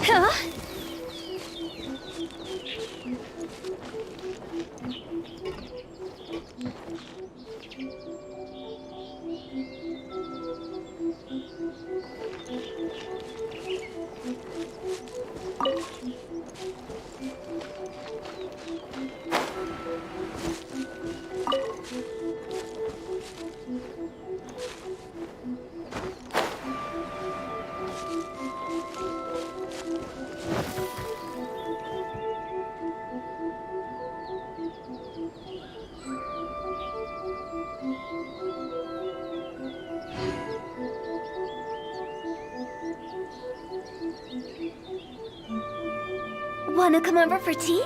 Huh? Wanna come over for tea?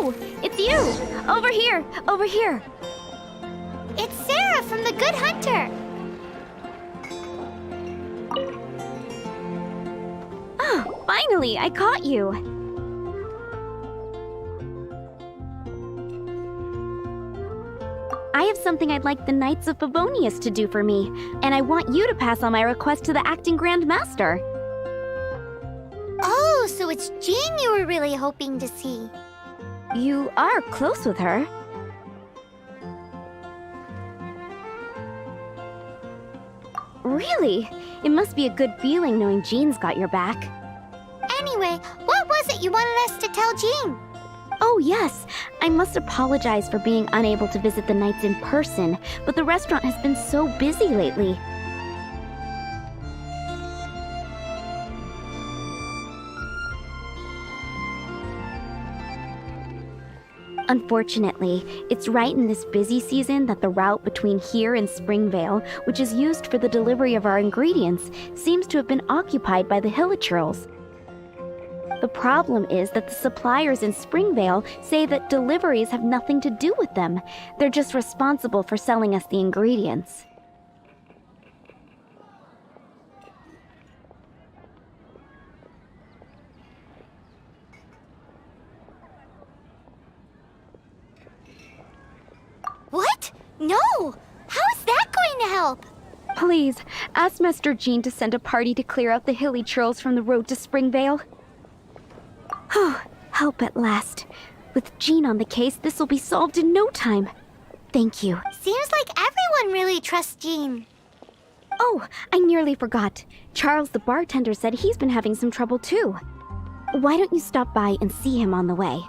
Oh, it's you! Over here! Over here! It's Sarah from the Good Hunter! Oh, finally, I caught you! I have something I'd like the Knights of Favonius to do for me, and I want you to pass on my request to the Acting Grand Master. Oh, so it's Jean you were really hoping to see. You are close with her. Really? It must be a good feeling knowing Jean's got your back. Anyway, what was it you wanted us to tell Jean? Oh yes, I must apologize for being unable to visit the Knights in person, but the restaurant has been so busy lately. Unfortunately, it's right in this busy season that the route between here and Springvale, which is used for the delivery of our ingredients, seems to have been occupied by the Hilichurls. The problem is that the suppliers in Springvale say that deliveries have nothing to do with them. They're just responsible for selling us the ingredients. What? No! How is that going to help? Please, ask Master Jean to send a party to clear out the Hilichurls from the road to Springvale. Oh, help at last. With Jean on the case, this will be solved in no time. Thank you. Seems like everyone really trusts Jean. Oh, I nearly forgot. Charles the bartender said he's been having some trouble too. Why don't you stop by and see him on the way?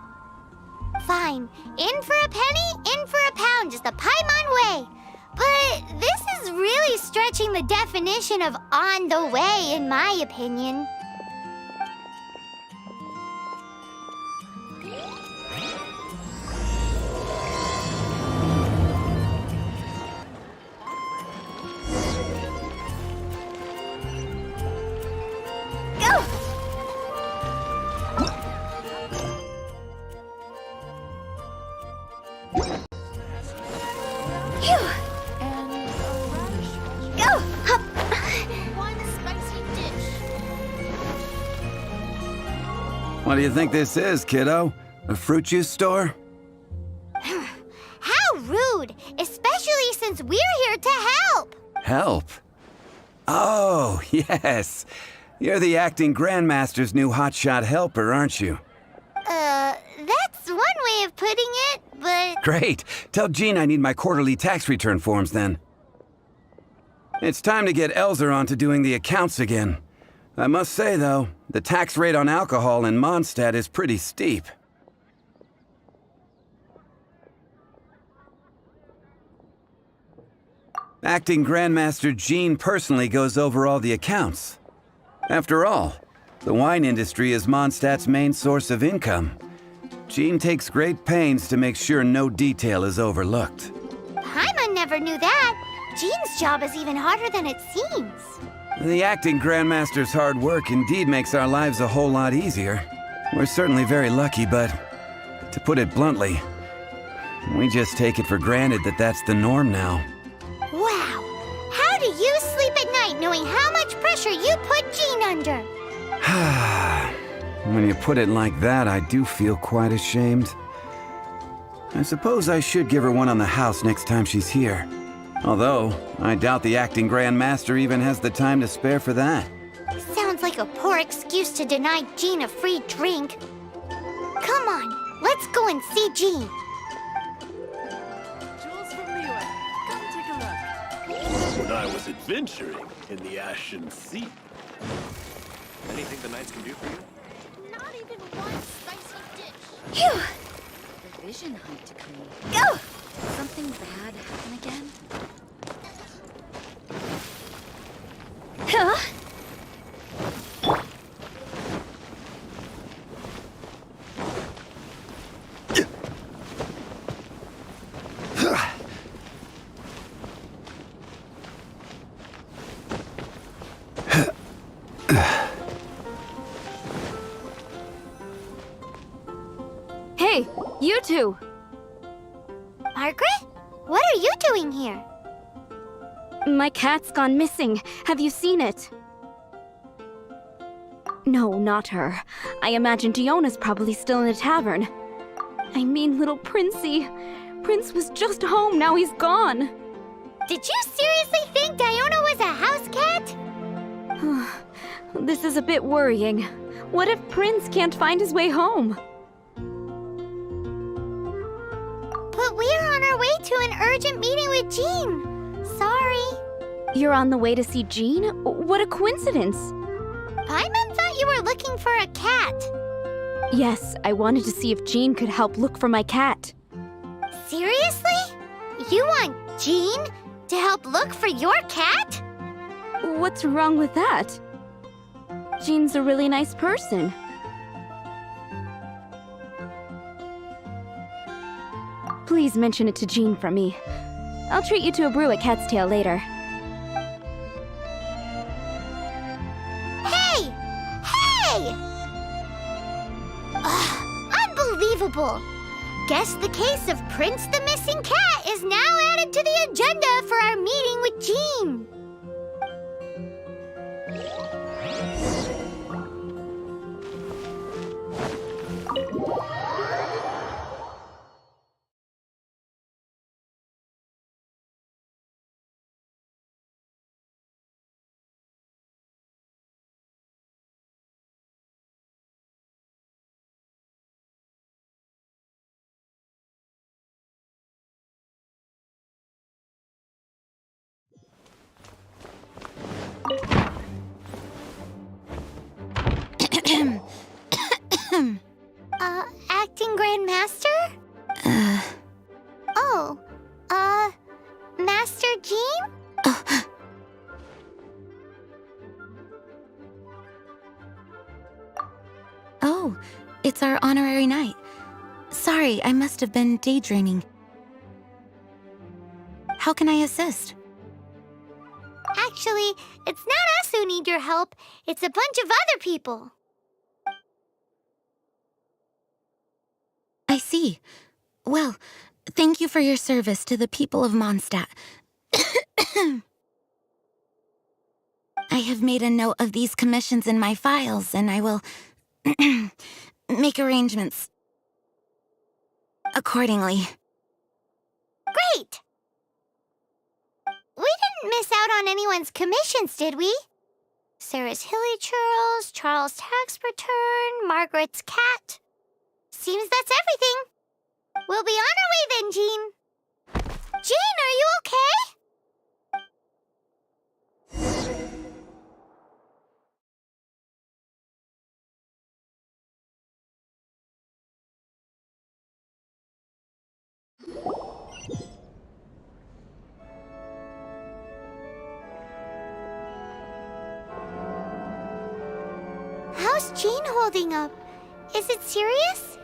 Fine. In for a penny, in for a pound is the Paimon way. But this is really stretching the definition of on the way, in my opinion. Phew! And a radish. Go! Hup! One spicy dish. What do you think this is, kiddo? A fruit juice store? How rude! Especially since we're here to help! Help? Oh, yes. You're the acting grandmaster's new hotshot helper, aren't you? That's one way of putting it, but... Great. Tell Jean I need my quarterly tax return forms then. It's time to get Elzer on to doing the accounts again. I must say, though, the tax rate on alcohol in Mondstadt is pretty steep. Acting Grandmaster Jean personally goes over all the accounts. After all, the wine industry is Mondstadt's main source of income. Jean takes great pains to make sure no detail is overlooked. Paimon never knew that. Jean's job is even harder than it seems. The acting Grandmaster's hard work indeed makes our lives a whole lot easier. We're certainly very lucky, but to put it bluntly, we just take it for granted that that's the norm now. Wow! How do you sleep at night knowing how much pressure you put Jean under? When you put it like that, I do feel quite ashamed. I suppose I should give her one on the house next time she's here. Although, I doubt the acting Grandmaster even has the time to spare for that. Sounds like a poor excuse to deny Jean a free drink. Come on, let's go and see Jean. Jules from Liyue. Come take a look. When I was adventuring in the Ashen Sea. Anything the knights can do for you? Not even one spicy dish. Phew! The vision hunt decree. Go! Something bad happen again? Huh? Hey, you two! Margaret? What are you doing here? My cat's gone missing. Have you seen it? No, not her. I imagine Diona's probably still in the tavern. I mean, little Princey. Prince was just home, now he's gone. Did you seriously think Diona was a house cat? This is a bit worrying. What if Prince can't find his way home? But we're on our way to an urgent meeting with Jean. Sorry. You're on the way to see Jean? What a coincidence! Paimon thought you were looking for a cat. Yes, I wanted to see if Jean could help look for my cat. Seriously? You want Jean to help look for your cat? What's wrong with that? Jean's a really nice person. Please mention it to Jean from me. I'll treat you to a brew at Cat's Tail later. Hey! Hey! Ugh, unbelievable! Guess the case of Prince the Missing Cat is now added to the agenda for our meeting with Jean. Acting Grandmaster? Oh, Master Jean? Oh, it's our honorary knight. Sorry, I must have been daydreaming. How can I assist? Actually, it's not us who need your help. It's a bunch of other people. I see. Well, Thank you for your service to the people of Mondstadt. I have made a note of these commissions in my files, and I will make arrangements accordingly. Great! We didn't miss out on anyone's commissions, did we? Sarah's Hilly Churls, Charles' tax return, Margaret's cat. Seems that's everything. We'll be on our way then, Jean. Jean, are you okay? How's Jean holding up? Is it serious?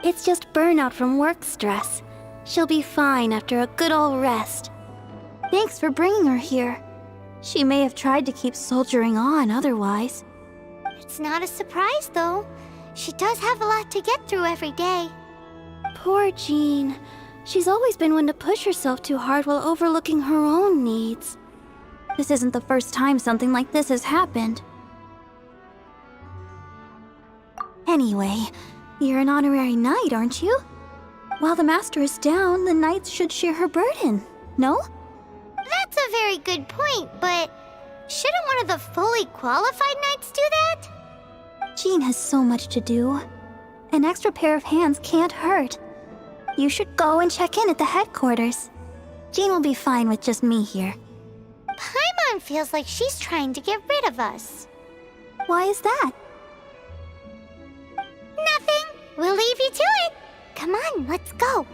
It's just burnout from work stress. She'll be fine after a good old rest. Thanks for bringing her here. She may have tried to keep soldiering on otherwise. It's not a surprise, though. She does have a lot to get through every day. Poor Jean. She's always been one to push herself too hard while overlooking her own needs. This isn't the first time something like this has happened. Anyway, you're an honorary knight, aren't you? While the master is down, the knights should share her burden, no? That's a very good point, but shouldn't one of the fully qualified knights do that? Jean has so much to do. An extra pair of hands can't hurt. You should go and check in at the headquarters. Jean will be fine with just me here. Paimon feels like she's trying to get rid of us. Why is that? Nothing. We'll leave you to it. Come on, let's go.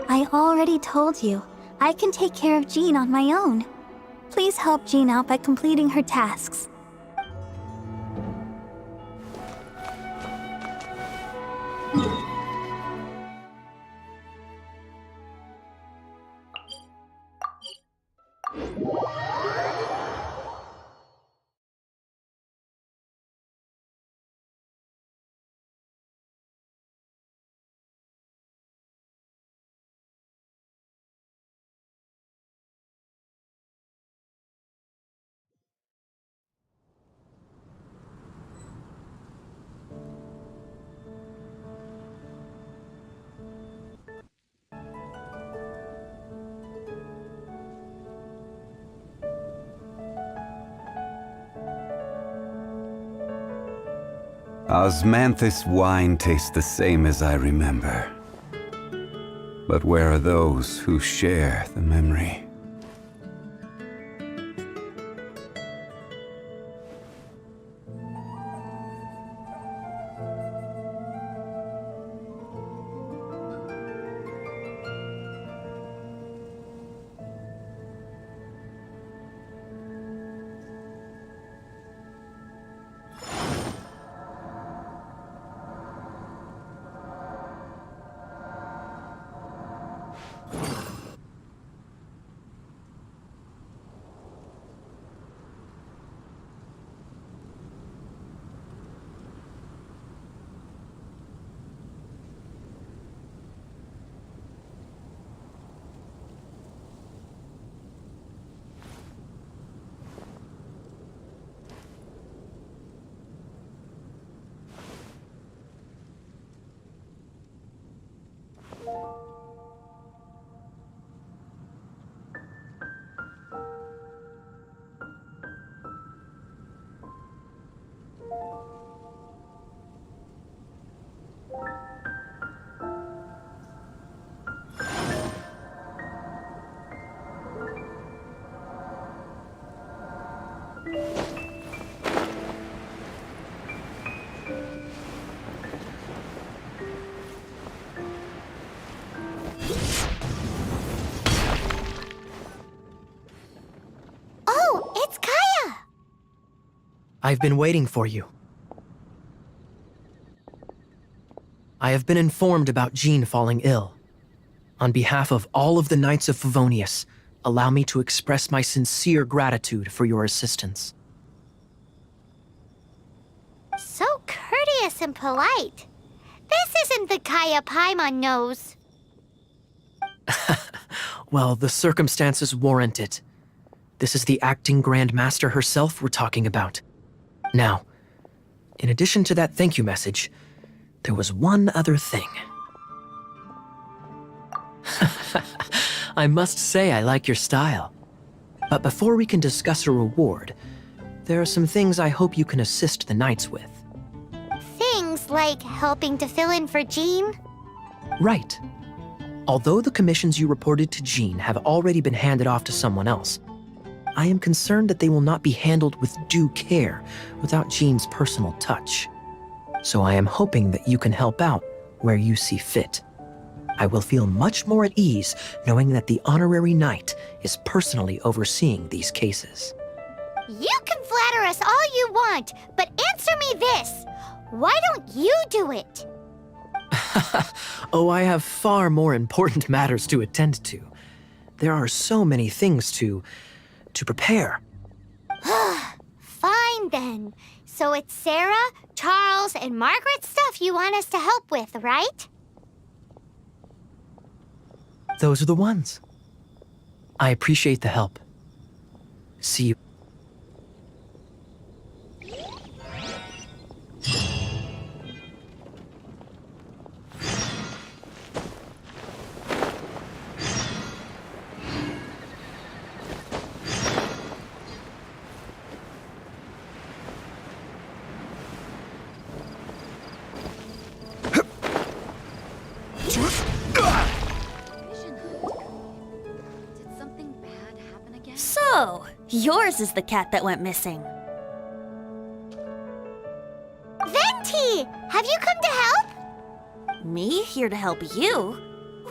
I already told you. I can take care of Jean on my own. Please help Jean out by completing her tasks. Osmanthus wine tastes the same as I remember. But where are those who share the memory? Oh, it's Kaya! I've been waiting for you. I have been informed about Jean falling ill. On behalf of all of the Knights of Favonius, allow me to express my sincere gratitude for your assistance. So courteous and polite. This isn't the Kaya Paimon knows. Well, the circumstances warrant it. This is the acting Grand Master herself we're talking about. Now, in addition to that thank you message, there was one other thing. I must say I like your style. But before we can discuss a reward, there are some things I hope you can assist the knights with. Things like helping to fill in for Jean. Right. Although the commissions you reported to Jean have already been handed off to someone else, I am concerned that they will not be handled with due care without Jean's personal touch. So I am hoping that you can help out where you see fit. I will feel much more at ease knowing that the honorary knight is personally overseeing these cases. You can flatter us all you want, but answer me this. Why don't you do it? Oh, I have far more important matters to attend to. There are so many things to prepare. Fine then. So it's Sarah, Charles, and Margaret's stuff you want us to help with, right? Those are the ones. I appreciate the help. See you. Did something bad happen again? So, yours is the cat that went missing. Venti! Have you come to help? Me here to help you?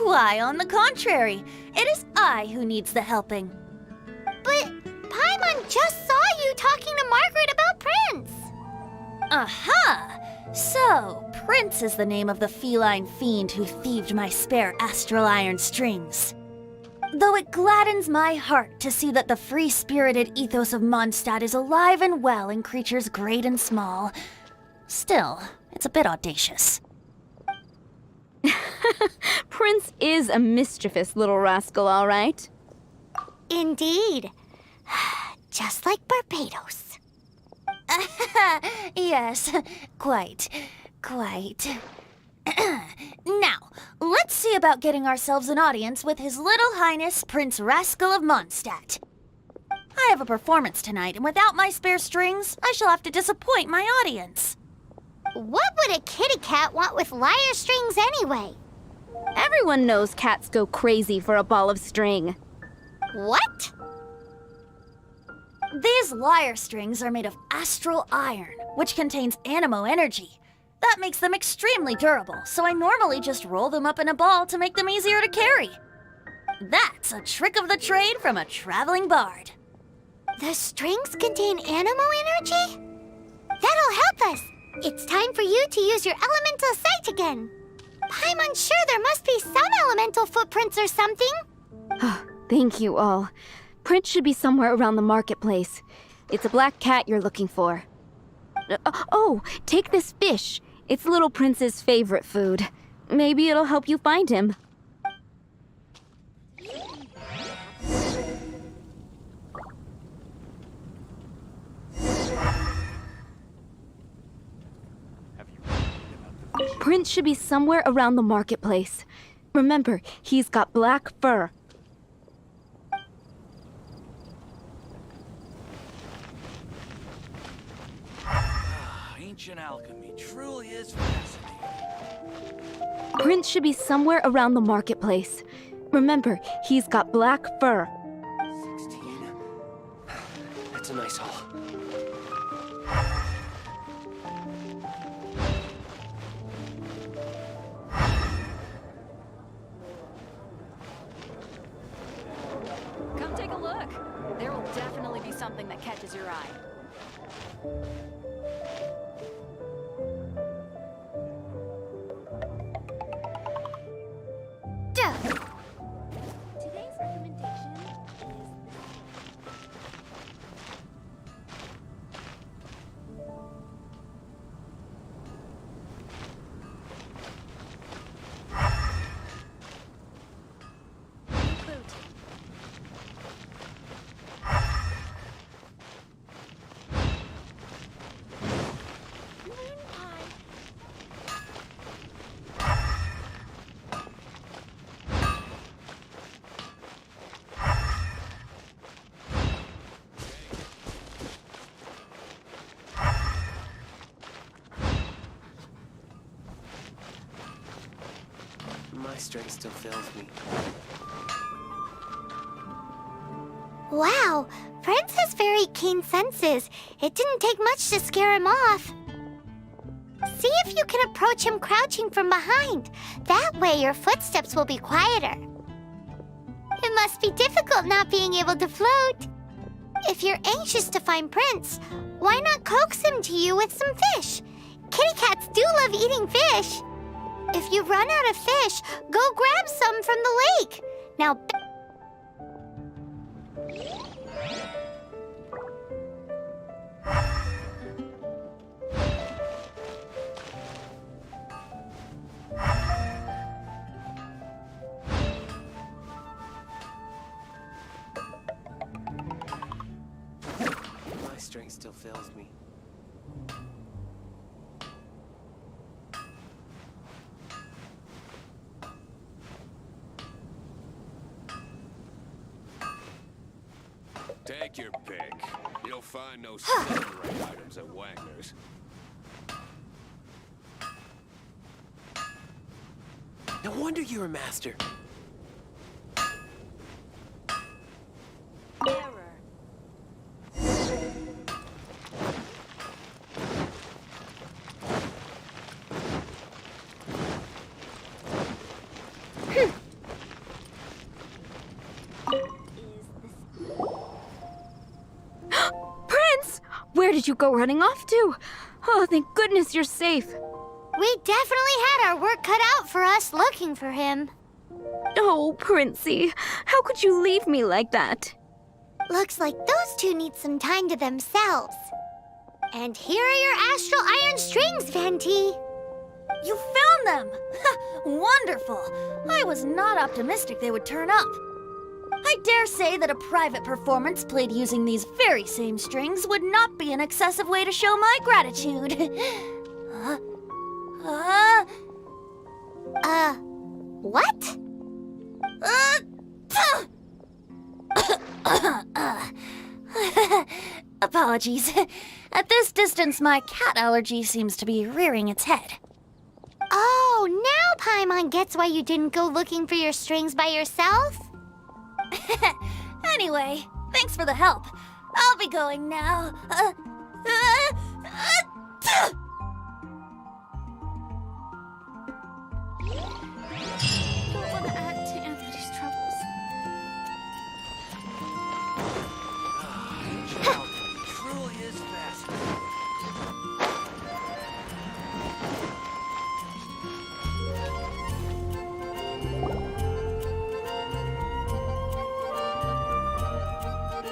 Why, on the contrary, it is I who needs the helping. But Paimon just saw you talking to Margaret about Prince. Aha! So, Prince is the name of the feline fiend who thieved my spare astral iron strings. Though it gladdens my heart to see that the free-spirited ethos of Mondstadt is alive and well in creatures great and small, still, it's a bit audacious. Prince is a mischievous little rascal, all right. Indeed. Just like Barbados. Yes, quite. Now, let's see about getting ourselves an audience with His Little Highness Prince Rascal of Mondstadt. I have a performance tonight, and without my spare strings, I shall have to disappoint my audience. What would a kitty cat want with lyre strings anyway? Everyone knows cats go crazy for a ball of string. What? These lyre strings are made of astral iron, which contains anemo energy. That makes them extremely durable, so I normally just roll them up in a ball to make them easier to carry. That's a trick of the trade from a traveling bard. The strings contain anemo energy? That'll help us. It's time for you to use your elemental sight again. Paimon's sure there must be some elemental footprints or something. Thank you all. Prince should be somewhere around the marketplace. It's a black cat you're looking for. Oh, take this fish. It's Little Prince's favorite food. Maybe it'll help you find him. Prince should be somewhere around the marketplace. Remember, he's got black fur. Ancient alchemy truly is fascinating. Prince should be somewhere around the marketplace. Remember, he's got black fur. 16. That's a nice haul. Come take a look. There will definitely be something that catches your eye. Duh. Today's recommendation, My strength still fails me. Wow, Prince has very keen senses. It didn't take much to scare him off. See if you can approach him crouching from behind. That way your footsteps will be quieter. It must be difficult not being able to float. If you're anxious to find Prince, why not coax him to you with some fish? Kitty cats do love eating fish. If you run out of fish, go grab some from the lake. Now, My strength still fails me. Take your pick. You'll find no samurai items at Wagner's. No wonder you're a master. Prince! Where did you go running off to? Oh, thank goodness you're safe. we definitely had our work cut out for us looking for him. Oh, Princey, how could you leave me like that? Looks like those two need some time to themselves. And here are your astral iron strings, Venti. You found them! Wonderful! I was not optimistic they would turn up. I dare say that a private performance played using these very same strings would not be an excessive way to show my gratitude. What? Apologies. At this distance, my cat allergy seems to be rearing its head. Oh, now Paimon gets why you didn't go looking for your strings by yourself? Anyway, thanks for the help. I'll be going now. Don't want to add to Anthony's troubles. Child truly is fast.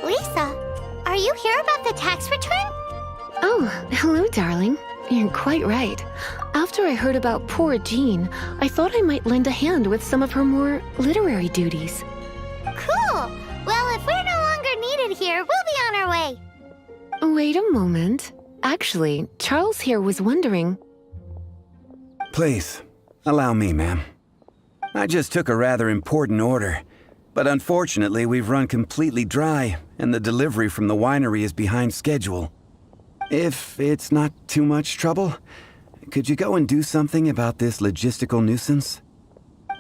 Lisa, are you here about the tax return? Oh, hello, darling. You're quite right. After I heard about poor Jean, I thought I might lend a hand with some of her more literary duties. Cool. Well, if we're no longer needed here, we'll be on our way. Wait a moment. Actually, Charles here was wondering... Please, allow me, ma'am. I just took a rather important order, but unfortunately we've run completely dry, and the delivery from the winery is behind schedule. If it's not too much trouble, could you go and do something about this logistical nuisance?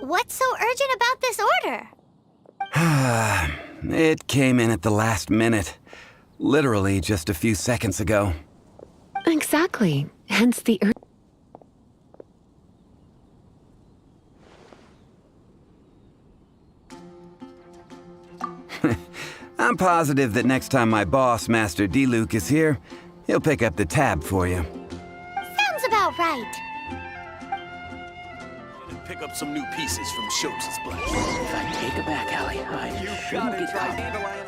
What's so urgent about this order? It came in at the last minute. Literally just a few seconds ago. Exactly. Hence the I'm positive that next time my boss, Master D-Luke, is here, he'll pick up the tab for you. Sounds about right. And pick up some new pieces from Schultz's Splash. If I take it back, Allie, I shouldn't get caught. Dandelion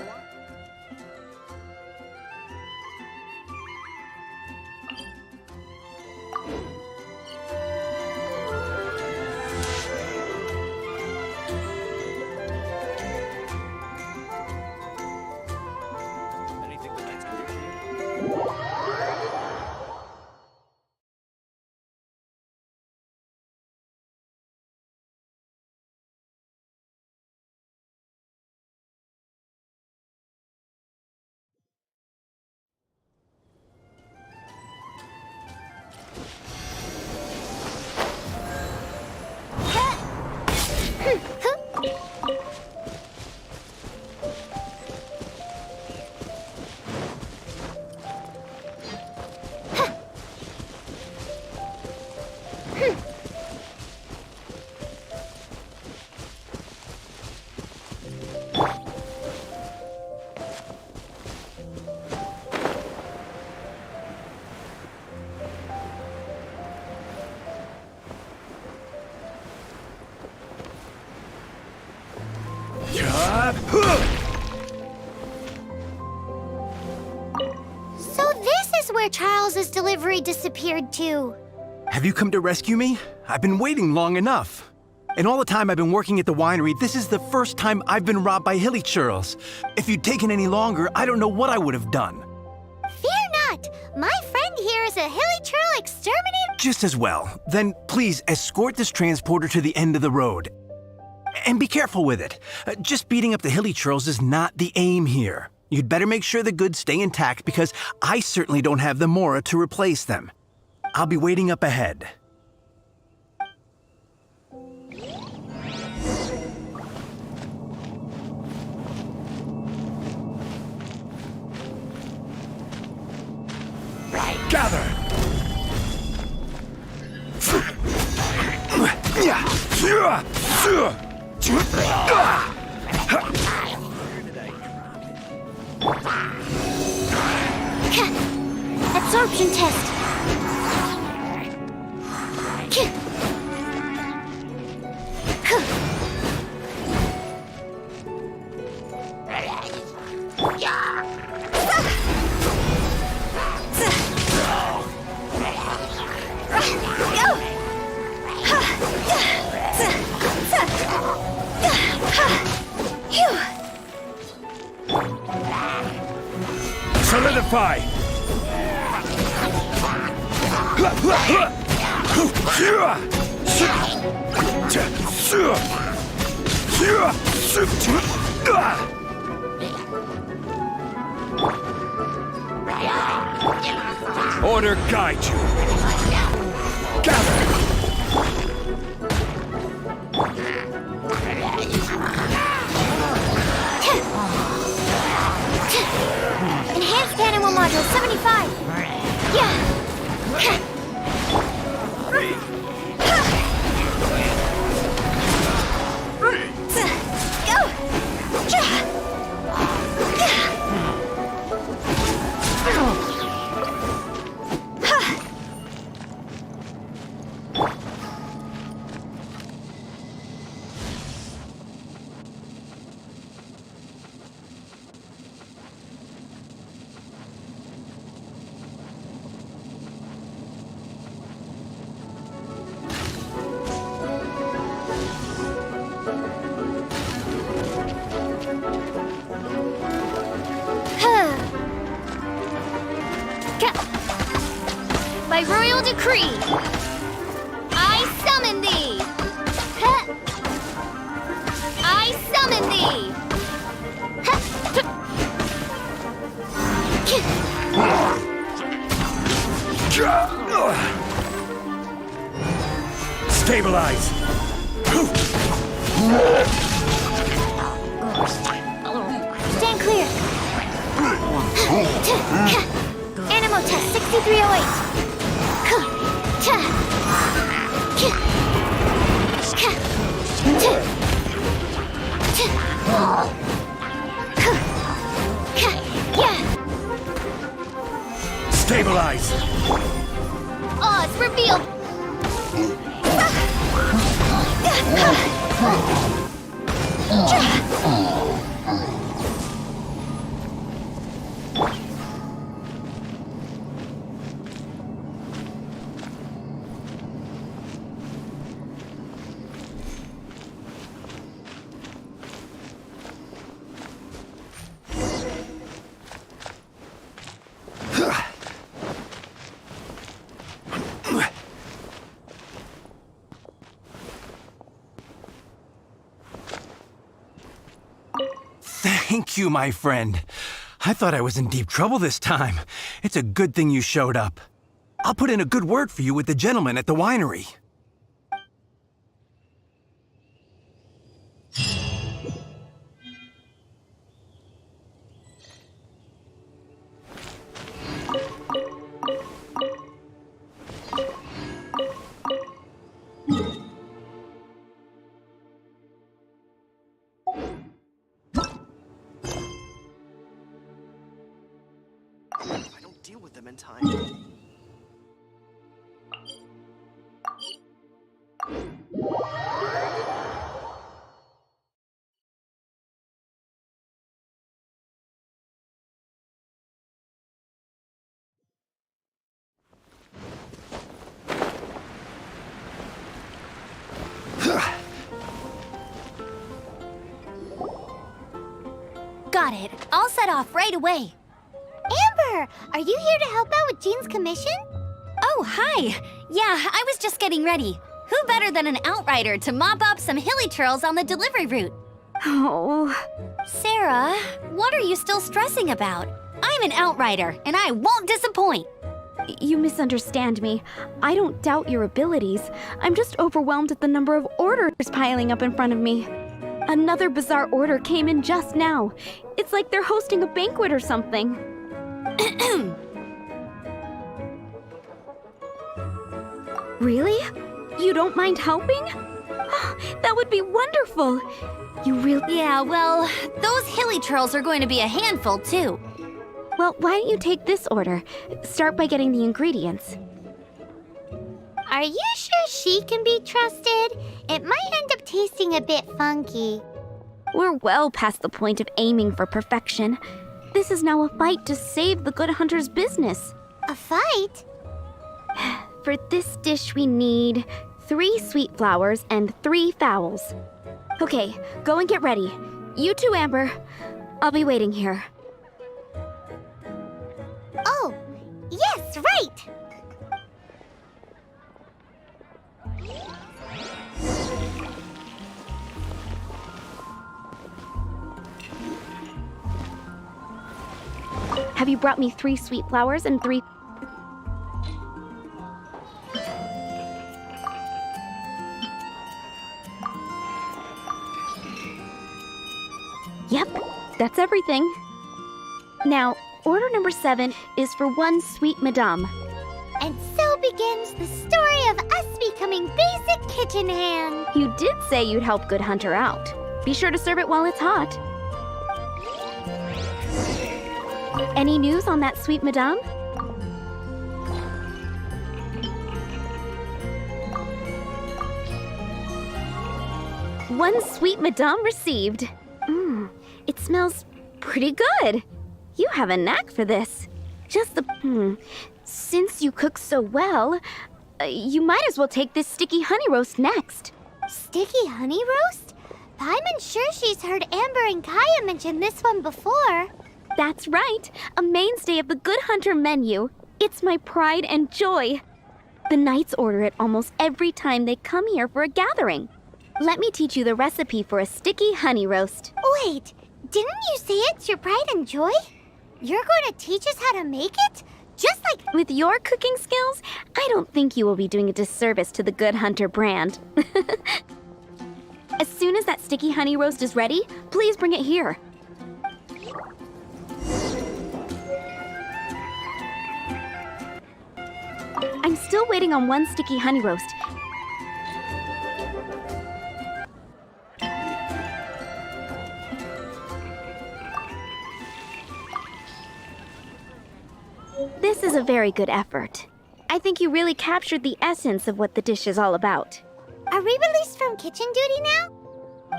So this is where Charles's delivery disappeared to. Have you come to rescue me? I've been waiting long enough. And all the time I've been working at the winery, this is the first time I've been robbed by hilly churls. If you'd taken any longer, I don't know what I would have done. Fear not! My friend here is a hilly churl exterminator. Just as well. Then please escort this transporter to the end of the road. And be careful with it. Just beating up the hilly churls is not the aim here. You'd better make sure the goods stay intact because I certainly don't have the mora to replace them. I'll be waiting up ahead. Gather! Absorption test. Solidify! Order guide you. Gather! Enhanced animal module 75. Yeah. By royal decree, I summon thee! I summon thee! Stabilize! Stand clear! Animal test 6308! Stabilize! Oz revealed! Thank you, my friend. I thought I was in deep trouble this time. It's a good thing you showed up. I'll put in a good word for you with the gentleman at the winery. If I don't deal with them in time... got it. I'll set off right away. Amber, are you here to help out with Jean's commission? Oh, hi. Yeah, I was just getting ready. Who better than an outrider to mop up some hilly trails on the delivery route? Oh. Sarah, what are you still stressing about? I'm an outrider, and I won't disappoint. You misunderstand me. I don't doubt your abilities. I'm just overwhelmed at the number of orders piling up in front of me. Another bizarre order came in just now. It's like they're hosting a banquet or something. Really? You don't mind helping? That would be wonderful. You really... Yeah, well, those hilly trails are going to be a handful, too. Well, why don't you take this order? Start by getting the ingredients. Are you sure she can be trusted? It might end up tasting a bit funky. We're well past the point of aiming for perfection. This is now a fight to save the Good Hunter's business. A fight? For this dish, we need 3 sweet flowers and 3 fowls. Okay, go and get ready. You too, Amber. I'll be waiting here. Oh, yes, right! Have you brought me 3 sweet flowers and 3... Yep, that's everything. Now, order number 7 is for 1 sweet madame. And so begins the story of us becoming basic kitchen hands. You did say you'd help Good Hunter out. Be sure to serve it while it's hot. Any news on that sweet madame? One sweet madame received. It smells pretty good. You have a knack for this. Just the... Since you cook so well, you might as well take this sticky honey roast next. Sticky honey roast? Paimon's sure she's heard Amber and Kaya mention this one before. That's right, a mainstay of the Good Hunter menu. It's my pride and joy. The knights order it almost every time they come here for a gathering. Let me teach you the recipe for a sticky honey roast. Wait, didn't you say it's your pride and joy? You're going to teach us how to make it? Just like... With your cooking skills, I don't think you will be doing a disservice to the Good Hunter brand. As soon as that sticky honey roast is ready, please bring it here. I'm still waiting on 1 sticky honey roast. This is a very good effort. I think you really captured the essence of what the dish is all about. Are we released from kitchen duty now?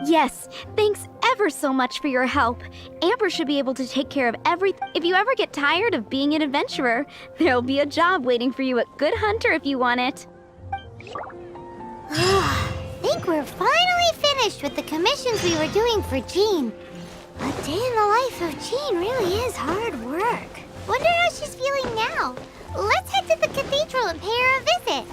Yes, thanks ever so much for your help. Amber should be able to take care of everything. If you ever get tired of being an adventurer, there'll be a job waiting for you at Good Hunter if you want it. Think we're finally finished with the commissions we were doing for Jean. A day in the life of Jean really is hard work. Wonder how she's feeling now. Let's head to the cathedral and pay her a visit.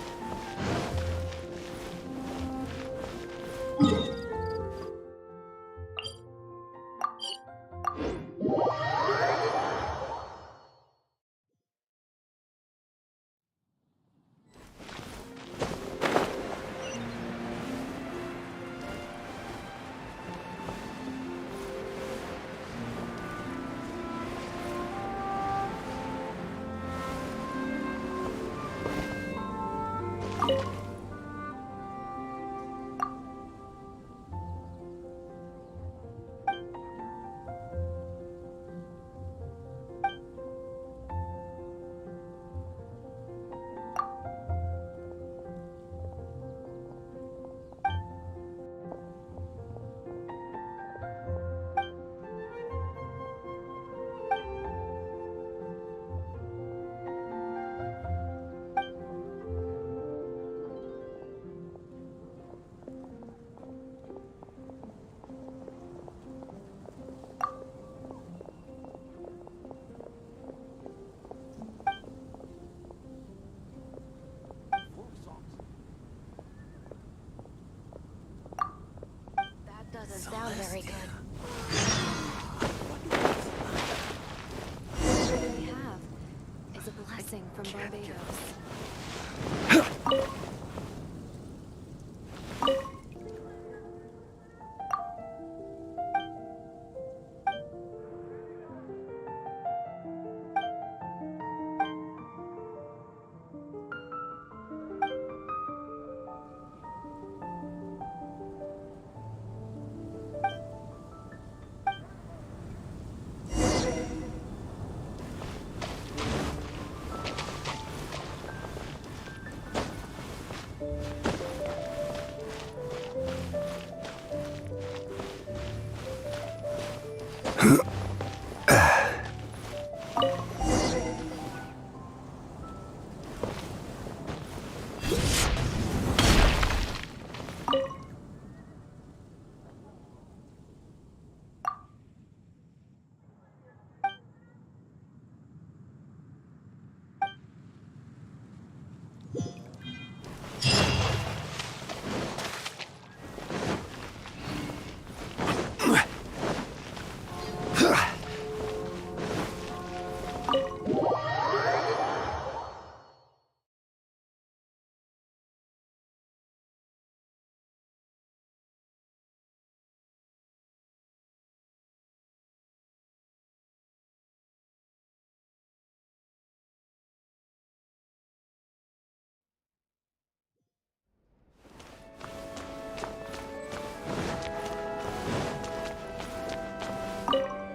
from Barbados.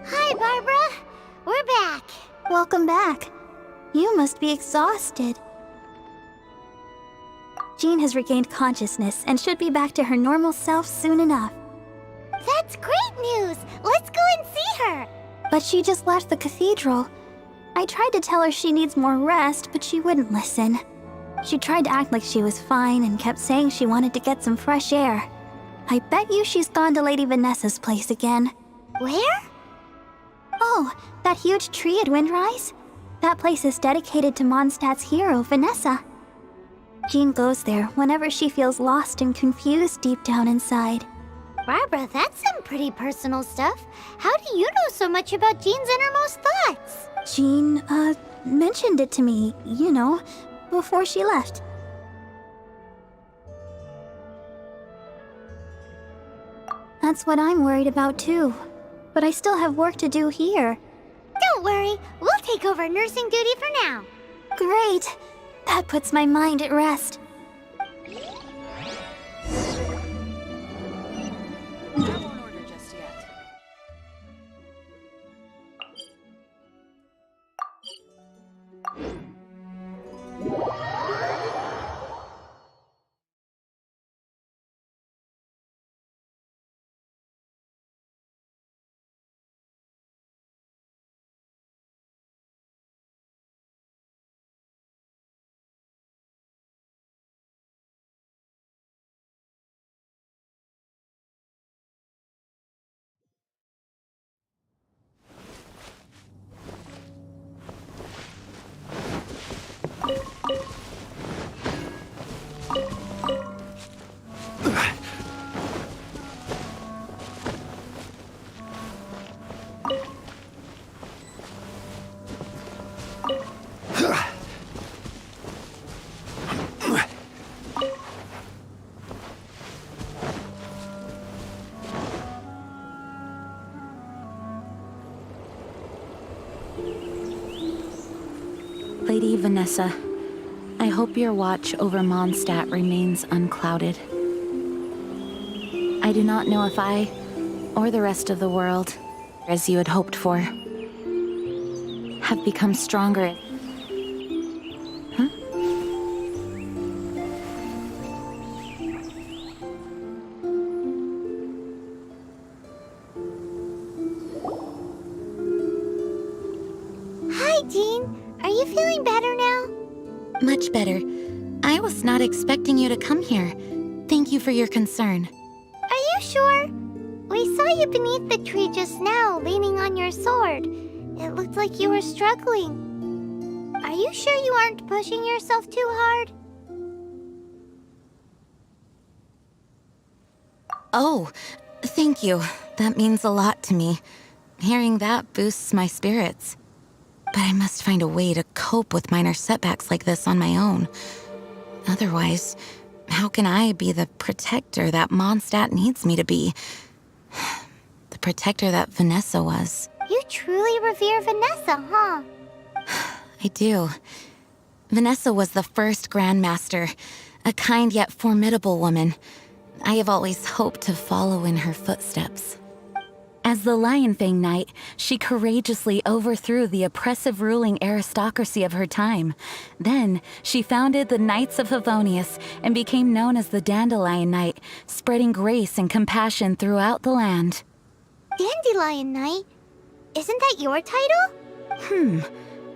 Hi, Barbara. We're back. Welcome back. You must be exhausted. Jean has regained consciousness and should be back to her normal self soon enough. That's great news! Let's go and see her! But she just left the cathedral. I tried to tell her she needs more rest, but she wouldn't listen. She tried to act like she was fine and kept saying she wanted to get some fresh air. I bet you she's gone to Lady Vanessa's place again. Where? Oh, that huge tree at Windrise? That place is dedicated to Mondstadt's hero, Vanessa. Jean goes there whenever she feels lost and confused deep down inside. Barbara, that's some pretty personal stuff. How do you know so much about Jean's innermost thoughts? Jean, mentioned it to me, before she left. That's what I'm worried about too. But I still have work to do here. Don't worry, we'll take over nursing duty for now. Great. That puts my mind at rest. I won't order just yet. Lady Vanessa, I hope your watch over Mondstadt remains unclouded. I do not know if I, or the rest of the world, as you had hoped for, have become stronger. Huh? Hi, Jean. Are you feeling better now? Much better. I was not expecting you to come here. Thank you for your concern. Are you sure? We saw you beneath the tree just now, leaning on your sword. It looked like you were struggling. Are you sure you aren't pushing yourself too hard? Oh, thank you. That means a lot to me. Hearing that boosts my spirits. But I must find a way to cope with minor setbacks like this on my own. Otherwise, how can I be the protector that Mondstadt needs me to be? The protector that Vanessa was. You truly revere Vanessa, huh? I do. Vanessa was the first Grandmaster, a kind yet formidable woman. I have always hoped to follow in her footsteps. As the Lionfang Knight, she courageously overthrew the oppressive ruling aristocracy of her time. Then, she founded the Knights of Favonius and became known as the Dandelion Knight, spreading grace and compassion throughout the land. Dandelion Knight? Isn't that your title?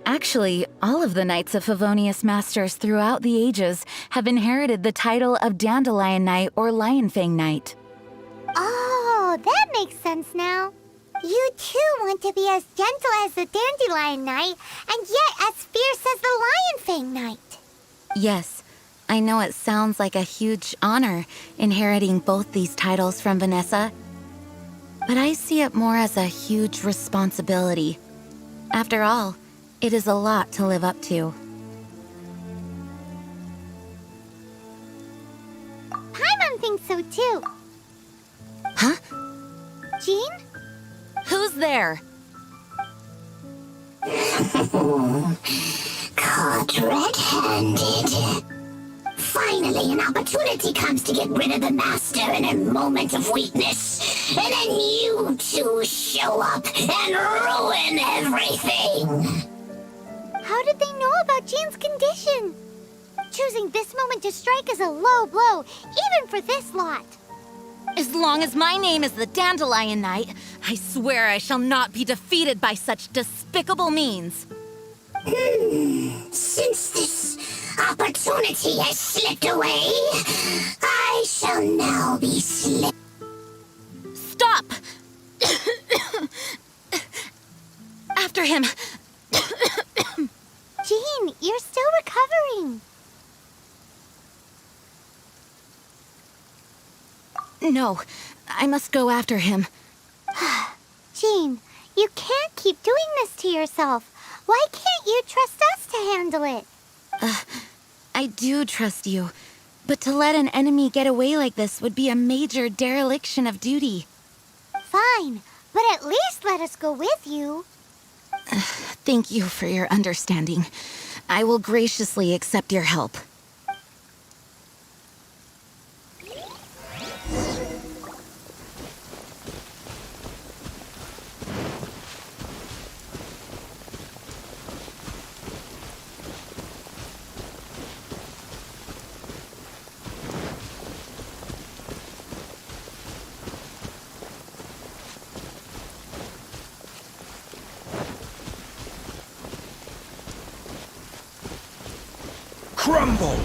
Actually, all of the Knights of Favonius Masters throughout the ages have inherited the title of Dandelion Knight or Lionfang Knight. Oh, that makes sense now. You too want to be as gentle as the Dandelion Knight, and yet as fierce as the Lionfang Knight. Yes, I know it sounds like a huge honor, inheriting both these titles from Vanessa, but I see it more as a huge responsibility. After all, it is a lot to live up to. Paimon thinks so too. Huh? Jean? Who's there? Caught red-handed. Finally, an opportunity comes to get rid of the Master in a moment of weakness. And then you two show up and ruin everything. How did they know about Jean's condition? Choosing this moment to strike is a low blow, even for this lot. As long as my name is the Dandelion Knight, I swear I shall not be defeated by such despicable means. Since this opportunity has slipped away, I shall now be slipped. Stop! After him! Jean, you're still recovering. No, I must go after him. Jean, you can't keep doing this to yourself. Why can't you trust us to handle it? I do trust you, but to let an enemy get away like this would be a major dereliction of duty. Fine, but at least let us go with you. Thank you for your understanding. I will graciously accept your help. Crumble!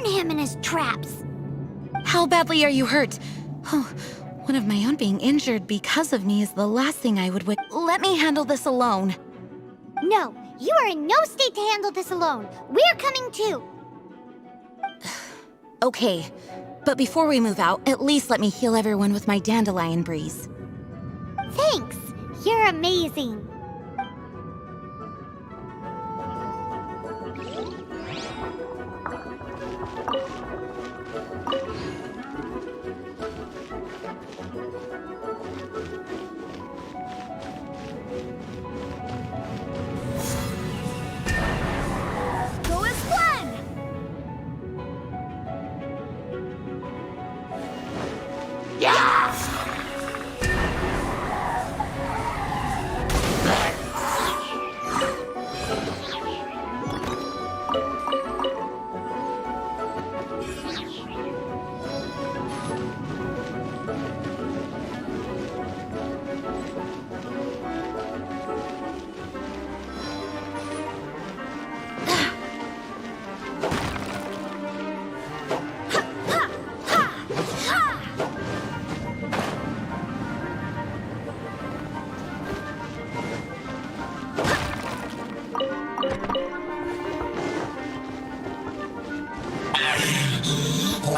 Him and his traps. How badly are you hurt? Oh, one of my own being injured because of me is the last thing I would wish. Let me handle this alone. No, you are in no state to handle this alone. We're coming too. Okay, but before we move out, at least let me heal everyone with my dandelion breeze. Thanks. You're amazing.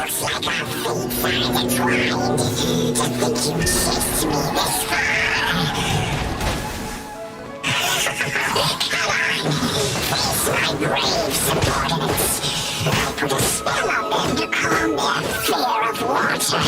Looks like our fates are intertwined. To think you chased me this far. Face my brave subordinates. I put a spell on them to calm their fear of water.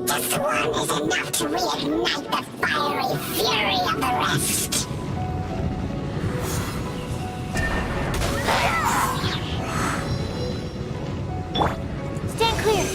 This one is enough to reignite the fiery fury of the rest. Stand clear.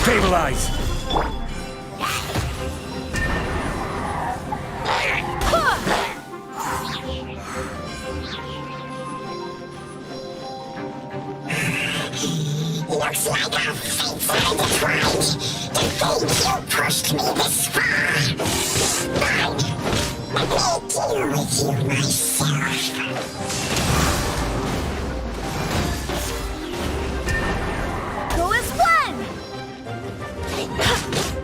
Stabilize! Looks like our fates are intertwined. To think you pushed me this far. Fine. Let me deal with you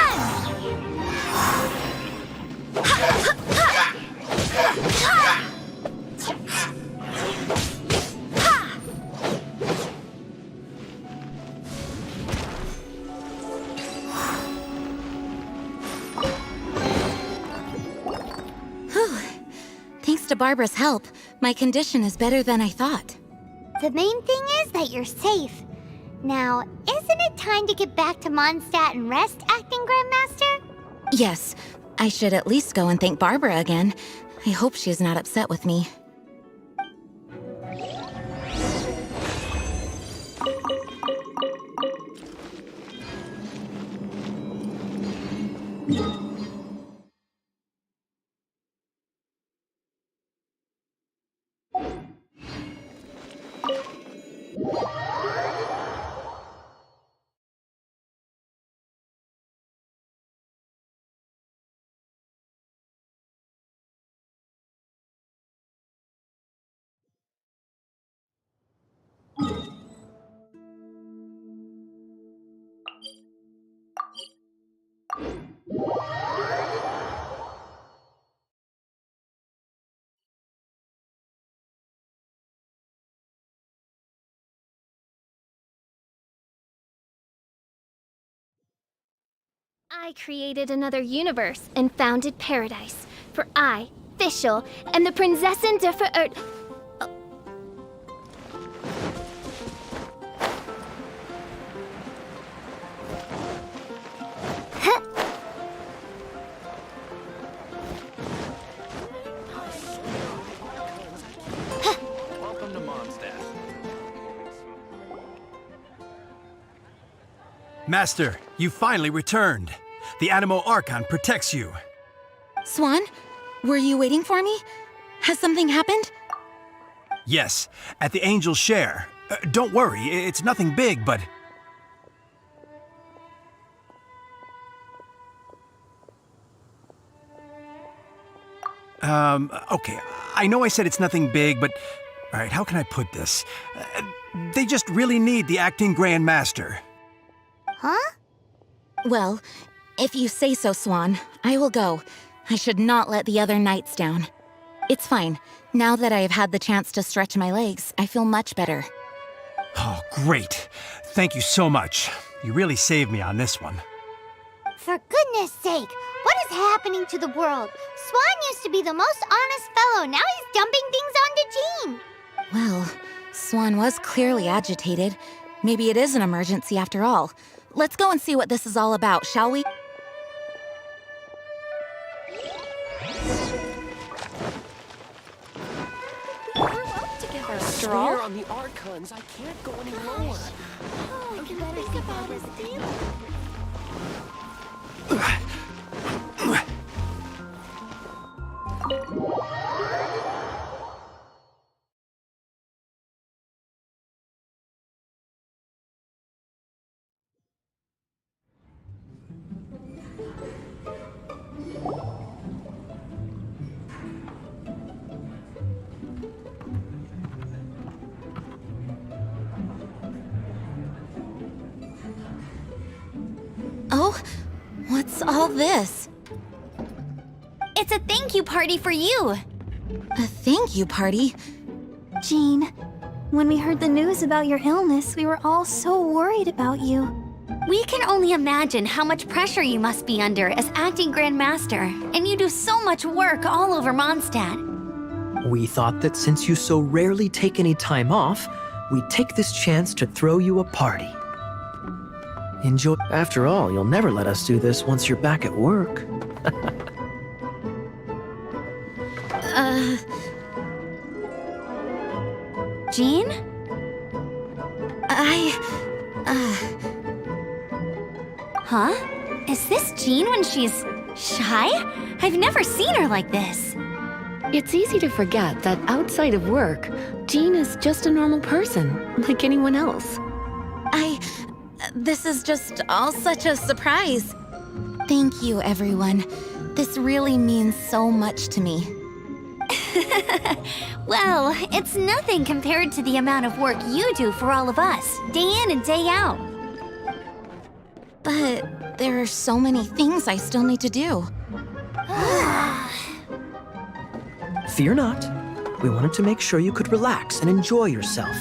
myself. Thanks to Barbara's help, my condition is better than I thought. The main thing is that you're safe. Now, isn't it time to get back to Mondstadt and rest, Acting Grandmaster? Yes, I should at least go and thank Barbara again. I hope she's not upset with me. I created another universe and founded paradise. For I, Fischl, am the Prinzessin der Verirrt. Welcome to Mondstadt. Master, you finally returned. The Animo Archon protects you. Swan, were you waiting for me? Has something happened? Yes, at the Angel's Share. Don't worry, it's nothing big, but... Okay, I know I said it's nothing big, but... Alright, how can I put this? They just really need the acting Grand Master. Huh? Well, if you say so, Swan, I will go. I should not let the other knights down. It's fine. Now that I have had the chance to stretch my legs, I feel much better. Oh, great. Thank you so much. You really saved me on this one. For goodness sake, what is happening to the world? Swan used to be the most honest fellow. Now he's dumping things onto Jean. Well, Swan was clearly agitated. Maybe it is an emergency after all. Let's go and see what this is all about, shall we? Swear on the Archons, I can't go any lower. Oh, you better think about his deal. Oh, what's all this? It's a thank you party for you. A thank you party? Jean, when we heard the news about your illness, we were all so worried about you. We can only imagine how much pressure you must be under as acting Grand Master, and you do so much work all over Mondstadt. We thought that since you so rarely take any time off, we'd take this chance to throw you a party. Enjoy. After all, you'll never let us do this once you're back at work. Jean? Huh? Is this Jean when she's shy? I've never seen her like this. It's easy to forget that outside of work, Jean is just a normal person, like anyone else. This is just all such a surprise. Thank you, everyone. This really means so much to me. Well, it's nothing compared to the amount of work you do for all of us, day in and day out. But there are so many things I still need to do. Fear not. We wanted to make sure you could relax and enjoy yourself.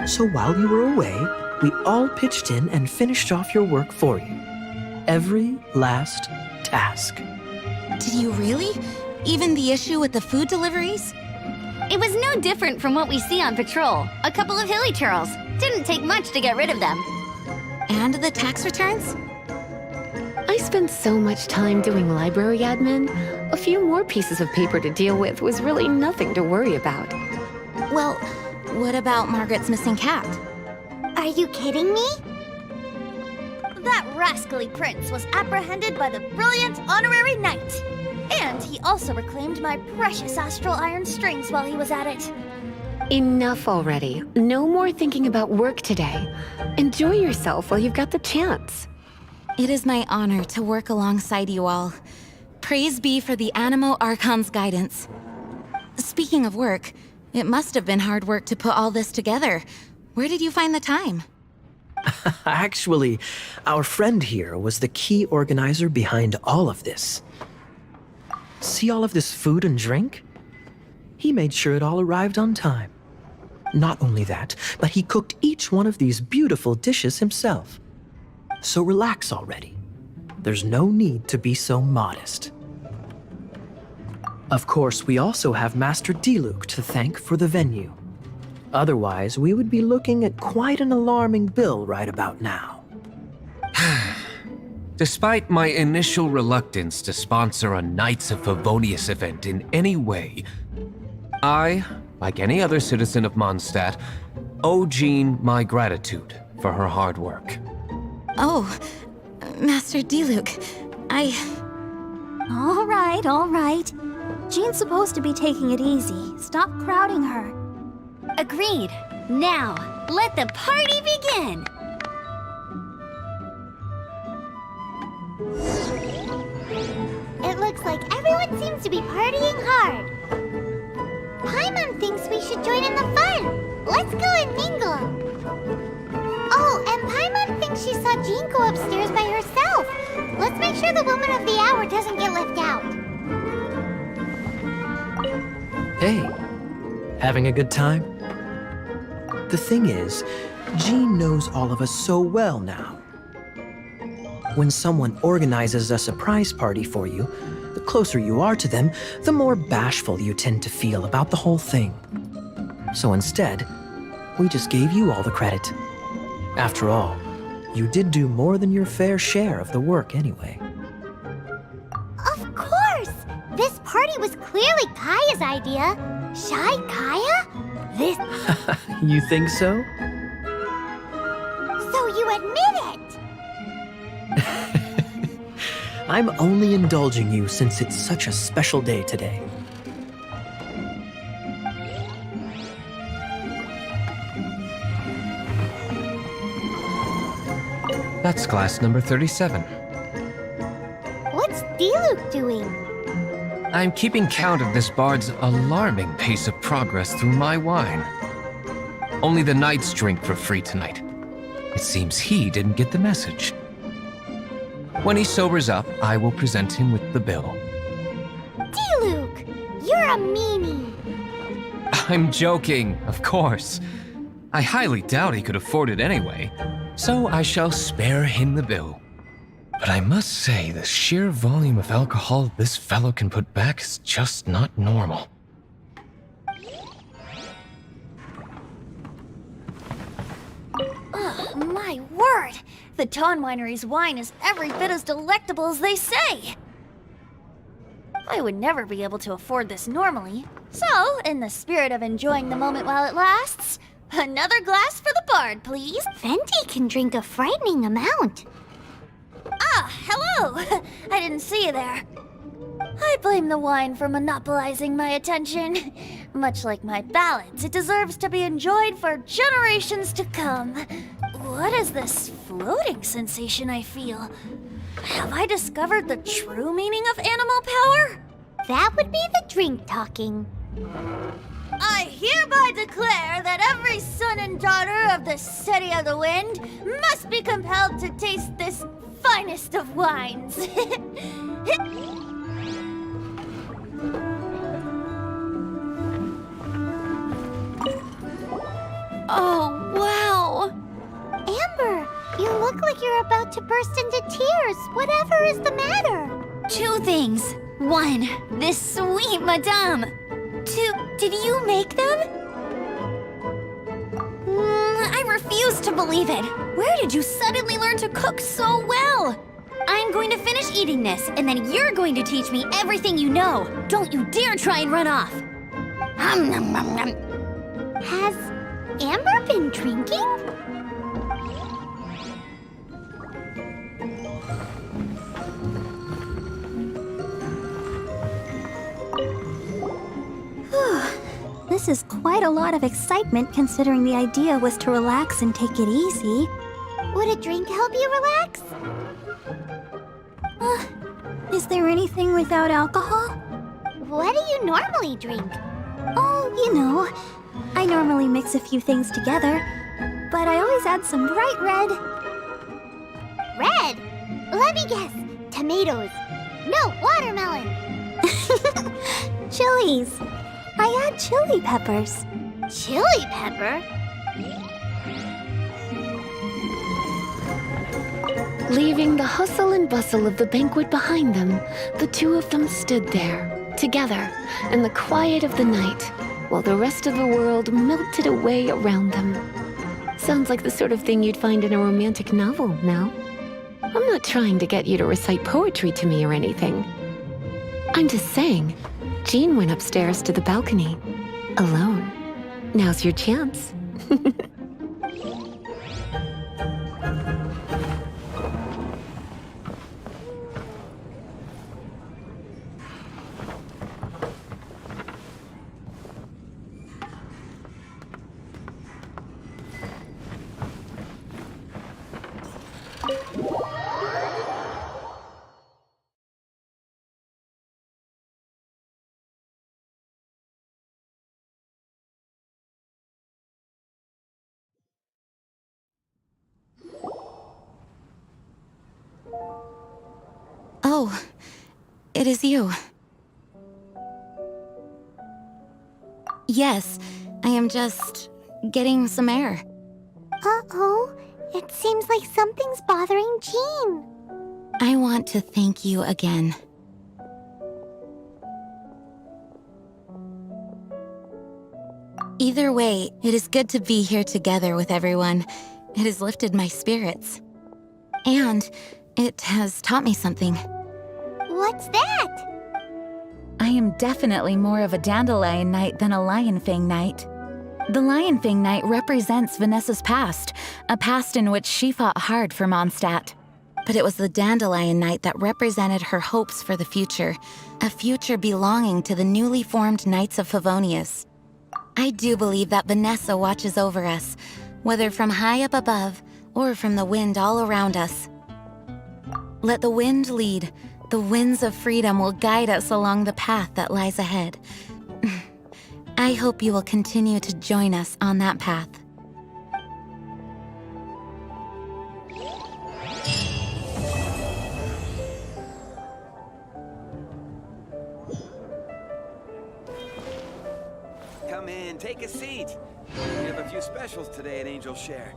So while you were away, we all pitched in and finished off your work for you. Every last task. Did you really? Even the issue with the food deliveries? It was no different from what we see on patrol. A couple of hilly churls. Didn't take much to get rid of them. And the tax returns? I spent so much time doing library admin. A few more pieces of paper to deal with was really nothing to worry about. Well, what about Margaret's missing cat? Are you kidding me? That rascally prince was apprehended by the brilliant honorary knight. And he also reclaimed my precious astral iron strings while he was at it. Enough already. No more thinking about work today. Enjoy yourself while you've got the chance. It is my honor to work alongside you all. Praise be for the Animo Archon's guidance. Speaking of work, it must have been hard work to put all this together. Where did you find the time? Actually, our friend here was the key organizer behind all of this. See all of this food and drink? He made sure it all arrived on time. Not only that, but he cooked each one of these beautiful dishes himself. So relax already. There's no need to be so modest. Of course, we also have Master Diluc to thank for the venue. Otherwise, we would be looking at quite an alarming bill right about now. Despite my initial reluctance to sponsor a Knights of Favonius event in any way, I, like any other citizen of Mondstadt, owe Jean my gratitude for her hard work. Oh, Master Diluc, All right. Jean's supposed to be taking it easy. Stop crowding her. Agreed. Now, let the party begin! It looks like everyone seems to be partying hard. Paimon thinks we should join in the fun. Let's go and mingle. Oh, and Paimon thinks she saw Jean go upstairs by herself. Let's make sure the woman of the hour doesn't get left out. Hey, having a good time? The thing is, Jean knows all of us so well now. When someone organizes a surprise party for you, the closer you are to them, the more bashful you tend to feel about the whole thing. So instead, we just gave you all the credit. After all, you did do more than your fair share of the work anyway. Of course! This party was clearly Kaya's idea. Shy Kaya? This... You think so? So you admit it! I'm only indulging you since it's such a special day today. That's class number 37. What's Diluc doing? I'm keeping count of this bard's alarming pace of progress through my wine. Only the knights drink for free tonight. It seems he didn't get the message. When he sobers up, I will present him with the bill. Diluc, you're a meanie. I'm joking, of course. I highly doubt he could afford it anyway, so I shall spare him the bill. But I must say, the sheer volume of alcohol this fellow can put back is just not normal. My word! The Dawn Winery's wine is every bit as delectable as they say! I would never be able to afford this normally. So, in the spirit of enjoying the moment while it lasts, another glass for the bard, please. Venti can drink a frightening amount. Ah, hello! I didn't see you there. I blame the wine for monopolizing my attention. Much like my ballads, it deserves to be enjoyed for generations to come. What is this floating sensation I feel? Have I discovered the true meaning of animal power? That would be the drink talking. I hereby declare that every son and daughter of the City of the Wind must be compelled to taste this finest of wines. Oh, wow! Amber, you look like you're about to burst into tears. Whatever is the matter? Two things. One, this sweet madame. Two, did you make them? I refuse to believe it. Where did you suddenly learn to cook so well? I'm going to finish eating this, and then you're going to teach me everything you know. Don't you dare try and run off. Has Amber been drinking? This is quite a lot of excitement considering the idea was to relax and take it easy. Would a drink help you relax? Is there anything without alcohol? What do you normally drink? Oh, you know, I normally mix a few things together, but I always add some bright red. Red? Let me guess. Tomatoes. No, watermelon. Chilies. I add chili peppers. Chili pepper? Leaving the hustle and bustle of the banquet behind them, the two of them stood there, together, in the quiet of the night, while the rest of the world melted away around them. Sounds like the sort of thing you'd find in a romantic novel, no? I'm not trying to get you to recite poetry to me or anything. I'm just saying, Jean went upstairs to the balcony, alone. Now's your chance. Oh, it is you. Yes, I am just getting some air. Uh-oh. It seems like something's bothering Jean. I want to thank you again. Either way, it is good to be here together with everyone. It has lifted my spirits. And it has taught me something. What's that? I am definitely more of a Dandelion Knight than a Lion Fang Knight. The Lion Fang Knight represents Vanessa's past, a past in which she fought hard for Mondstadt. But it was the Dandelion Knight that represented her hopes for the future, a future belonging to the newly formed Knights of Favonius. I do believe that Vanessa watches over us, whether from high up above or from the wind all around us. Let the wind lead. The winds of freedom will guide us along the path that lies ahead. I hope you will continue to join us on that path. Come in, take a seat. We have a few specials today at Angel Share.